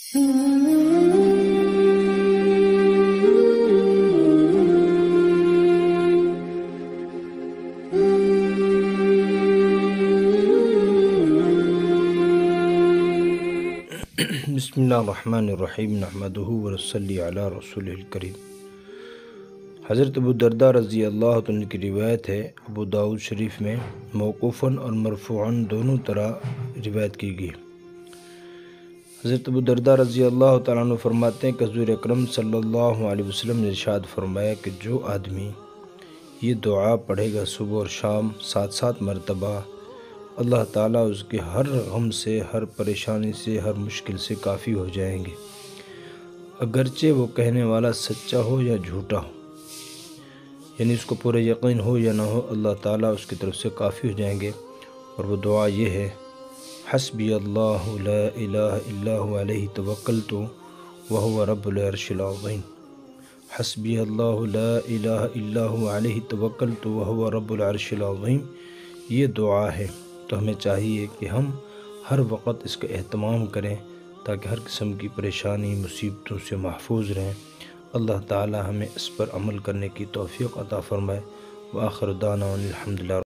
بسم اللہ الرحمن الرحیم نحمدہ ونصلی علی رسولہ الکریم۔ حضرت ابو درداء رضی اللہ عنہ کی روایت ہے، ابو داؤد شریف میں موقوفاً اور مرفوعاً دونوں طرح روایت کی گئی۔ حضرت ابو درداء رضی اللہ تعالیٰ عنہ فرماتے ہیں کہ حضور اکرم صلی اللہ علیہ وسلم نے ارشاد فرمایا کہ جو آدمی یہ دعا پڑھے گا صبح اور شام 7 مرتبہ، اللہ تعالیٰ اس کے ہر غم سے، ہر پریشانی سے، ہر مشکل سے کافی ہو جائیں گے، اگرچہ وہ کہنے والا سچا ہو یا جھوٹا ہو، یعنی اس کو پورا یقین ہو یا نہ ہو، اللہ تعالیٰ اس کی طرف سے کافی ہو جائیں گے۔ اور وہ دعا یہ ہے: حسبی اللہ لا الہ الا هو علیہ توکلت وہو رب العرش العظیم۔ حسبی اللہ لا الہ الا هو علیہ توکلت وہو رب العرش العظیم، یہ دعا ہے۔ تو ہمیں چاہیے کہ ہم ہر وقت اس کا اہتمام کریں تاکہ ہر قسم کی پریشانی، مصیبتوں سے محفوظ رہیں۔ اللہ تعالی ہمیں اس پر عمل کرنے کی توفیق عطا فرمائے۔ وآخر دعوانا الحمدللہ۔